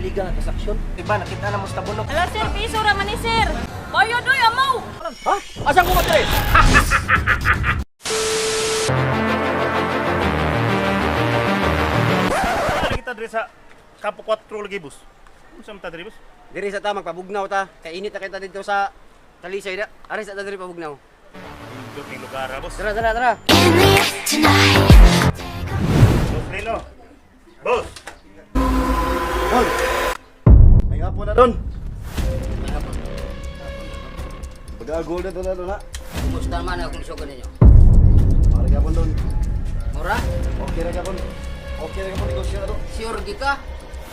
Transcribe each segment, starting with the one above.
iligal na transaksyon. Diba, nakita na mo sa tabunok. Ala sir, piso raman ni sir. Bayad oy amaw. Ha? Asan ko matire? Ano kita diri sa Kapo 4 lagi, boss? Ano sa mata diri, boss? Diri sa ta magpabugnaw ta. Kay init na kita dito sa Talisay da. Ari sa ta diri pabugnaw. Dito ning lugar, boss. Tara, tara, tara. Boss Lino. Boss! Bon! May hapon na doon. Pag-agol na doon na doon ha. Kumusta man akong sugo ninyo? Pari hapon doon. Mura? Okay na hapon. Okay na hapon negosyo na doon. Sure di ka?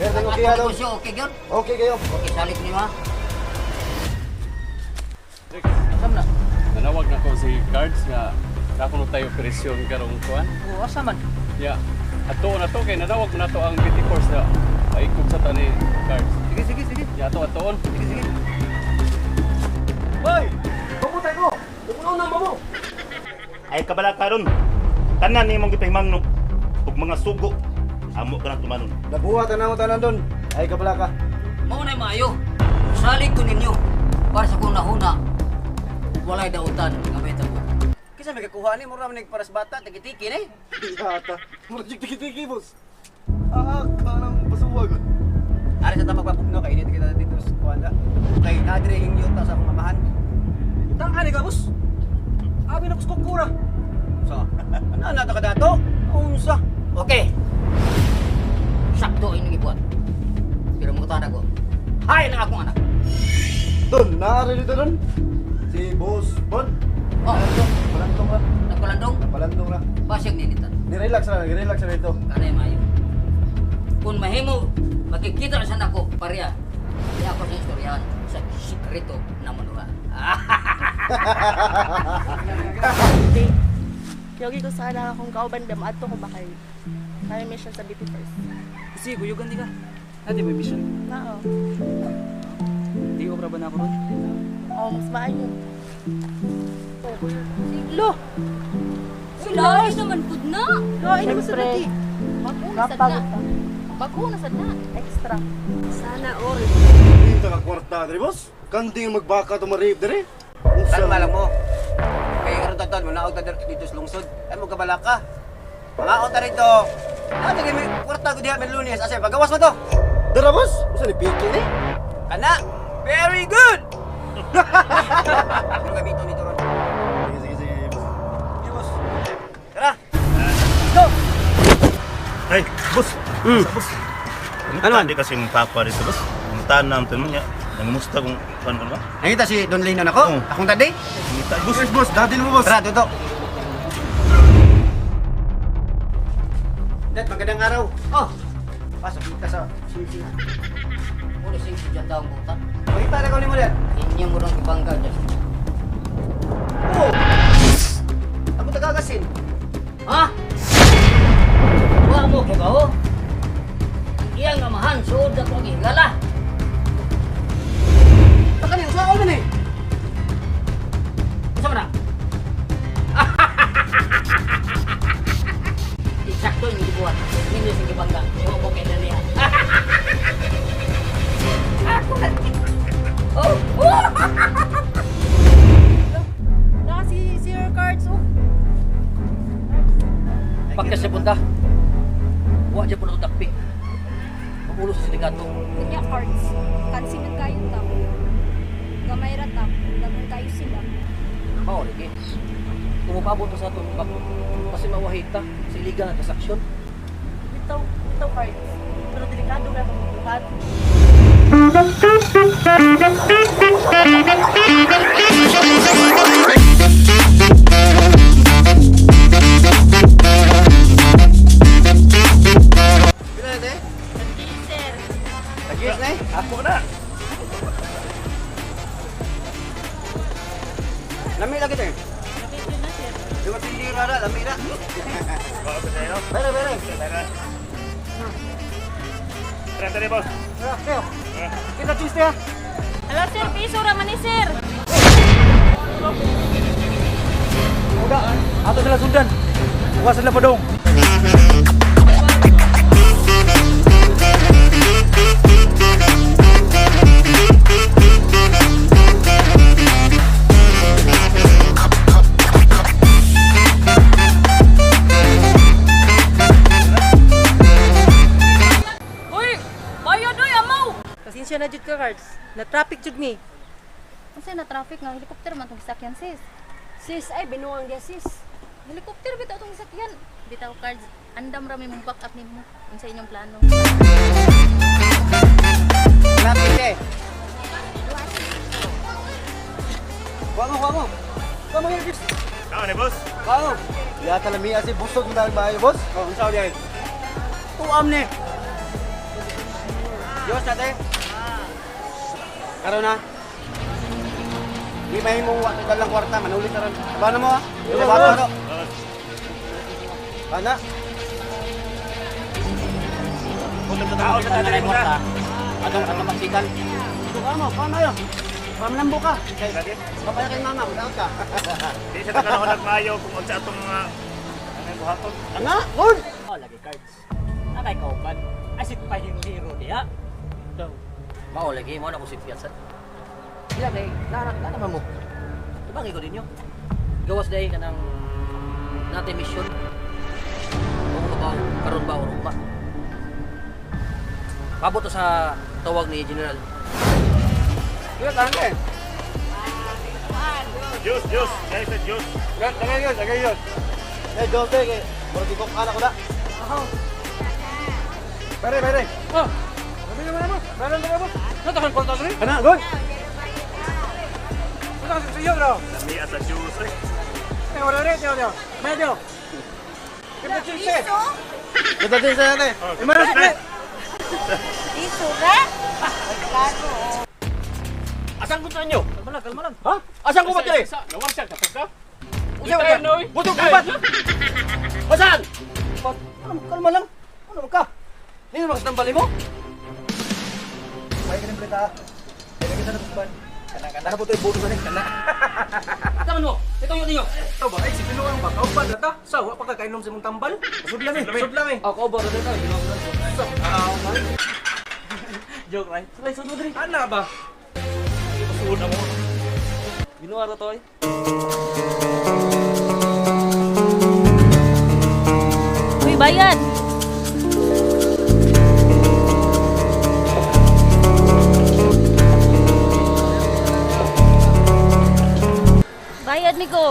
Pero tayo okay ha doon. Okay gyud? Okay kayo. Okay salit niyo ha. Asam na? Nanawag na ko si Cards nga nakuno tayo operasyon karong kuan. Oo, asa man? Ya, ato na to kay nanawag na to ang BT Force na paikot sa tani Cards. Sige, sige, sige. Ya to atoon. Sige, sige. Hoy! Pabutay ko! Tumunaw na mo! Ay kabala karon. Tanan nimong gipahimangno ug mga sugo. Amo ka na tumanon. Nabuhat na ako tanan doon. Ay kabala ka. Mao na maayo. Salit ko ninyo para sa kung nahuna. Walay dautan nga may tabo. Kisa may kakuha ni mura man paras bata tiki-tiki ni. Yata. Murajik tiki-tiki boss. Ah, kanang basuwag. Ari sa ta magpabugnaw kay init kita dito sa kuanda. Kay nadire yung yuta sa akong mamahan. Utang ani ka, boss. Abi na kuskok kura. So, ano na to ka dato? Unsa? Okay. Sakto ini gibuat. Pero mo tanda ko. Hay na akong anak. Doon, naari dito doon. Si Boss Bon. Oh, Palantong na. nagpalandong. Palantong na. Basig ninitan. Nirelax na dito. Kanay maayo. Kung mahimo makikita sa nako pareha. Di ako sa istoryahan sa sikreto na manuha. Day, yogi ko sana akong kauban damadto ko bakay. Kaya mission sa BT First. Sige, kuyugan di ka. Ate, may mission. Nao. Di ko praban ako ron. Oh, mas maayo. Lo. Sila naman pud na. Lo, ay naman sa BT. Bago na sad na. Bago na sad na. Extra. Sana all. Dito ka kwarta diri boss. Kanting magbaka to marib diri. Kalma lang mo. Kaya karon taton mo naog ta dito sa lungsod. Ay mo kabala ka. Mga ta rito. Ano di may kwarta ko diha may Lunes asa pagawas mo to. Dara boss. Usa ni piki ni. Kana. Very good. Ano gabito nito ron? Sige boss. Sige boss. Tara. Ay, boss. Sa boss. Ano man di kasi mong papa dito, boss? Ang tanam to niya. Nangumusta kung kuan ba? Nakita si Don Lino nako. Oo. Akong tadi. Ngita, boss. Boss, boss, dati mo boss. Tara, tutok. Dad, magandang araw. Oh. Pasok kita sa sisi. Ulo sisi dyan daw ang buta. Makita na ko ni mo dad. Inyo mo rong ibangga dyan. Oh! Ako tagagasin. Ha? Wa mo kay ba oh? Ang iyang amahan, suod na kong higala. Takan yung suwa ko man eh. Isa mo na? Eksakto yung dibuhat. Hindi yung bangga. Yung mo kay Daniel. Oh! Oh! Na si Sir Cards. Oh. Pagkas sa punta. Wa dyan po na takpi. Mamulo sa sindikato. Kunya cards. Kansinan kayo ta. Gamay ra ta. Dagan kayo sila. Mao lagi. Tumupabot sa ato kasi mawahita sa iligal na transaksyon. Bitaw Cards. Pero delikado na akong buhat. Bila na tayo? Sir. Nag-yes na eh? Ako na. Lami lagi tayo. Dua tindira na, lami na. Bawa ko sa'yo. Bere, bere. Tara, tara, boss. Kita Tuesday ha. Ala sir, piso raman ni sir. Udah, ato sila sundan. Bukas sila padong. Bayad oy amaw. Pasensya na jud ka, Cards. Na-traffic jud mi. Kasi na traffic nga helicopter man tong gisakyan sis. Sis, ay binuang dia sis. Helicopter bitaw tong gisakyan. Bitaw cards. Andam rami mong back up nimo sa inyong plano. Traffic eh. Wango. Wango yung gifts. Kaon ni boss. Wango. Ya talamiya si busog na maayo, boss. Oh, unsa diay? Tuam ni. Diyos natin. Karon na. Di mahimong wa dalang kwarta manulit na ron. Bano mo? Dili ba ano? Bana. Kung nagtatao sa tatay mo ta. Atong magsikan. Ito ka mo, paano yun? Pamlambo ka. Papaya kay mama, madaot ka. Di siya taka ako nagmayo kung unsa atong mga ano yung buhaton. Ana, good. Oh, lagi cards. Nakay kauban. Asit pa yung hero diha. Daw. Mao lagi mo na ko si Piazza. Diya kay naman mo. Tubangi ko ninyo. Gawas dai kanang nate mission. O ba karon ba urugma. Pabot to sa tawag ni General. Good, tangke. Diyos. Kaya sa Diyos. Lagay yun. Eh, dobe kay. Mura di ko anak ko na. Pare. Oh, Meron na mo. natakan ko ta rin. Kana, good. Lami sa Diyos eh. Medyo. Kita din sa yan eh. Imara si Pre. Iso ka? Asan ko nyo? Kalma lang. Ha? Asan ko ba tayo? Nawang siya, kapag ka? Usaw Retire ka. na, oy. Butog ka ba? Basan! Kalma lang. Ano ka? Hindi mo makasambali mo? May ganun pleta. Kaya kita na tusban. Kana po ito yung buto sa kana. Taman mo. Ito yun ninyo. Ito ba? Ay, si Pinuang ba? Kauban na ta? Sawa pa kakainom sa mong tambal? Busog lang eh. Ako ba rin ito? Joke, right? Sunod mo dali. Ana ba? Suod ako. Ginawa to eh. Uy, bayad. Bayad mi ko.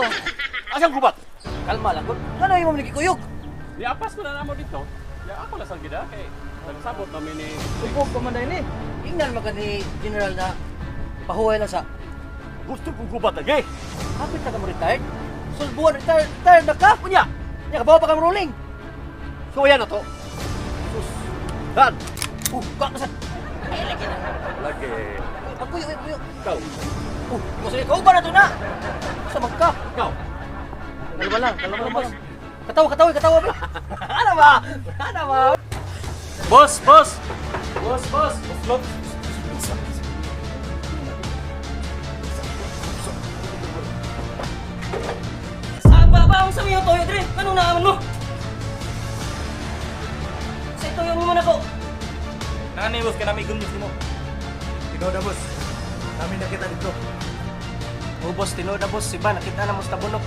Asan gubat? Kalma lang. Ano yung mga nagkikuyog? Niapas ko na namo dito. Ya ako lasang gida kay nagsabot namin ni Tupog pa man dahil eh. Ingnan man ka ni General na pahuway lang sa Gusto kong gubat lagi. kapit na ka mo retired. Sulbuan retired na ka. Kunya. Kunya kabawa pa ka mo rolling. So yan na to. Sus. Dan. Ka ka sa. Ay, lagi na. Lagi. Kuyo. Ikaw. Kasi ikaw ba na to na? Sa magka. Ikaw. Kalma lang. Boss. Katawa ba? Ano ba? Boss! Ba, sa iyo toyo dire. Ano naaman mo? Sa toyo mo man ako. Nani boss ka namin gumus mo. Ikaw na, boss. Namin nakita dito. Oh, boss, tinood na boss, si Ba, nakita na mo sa tabunok.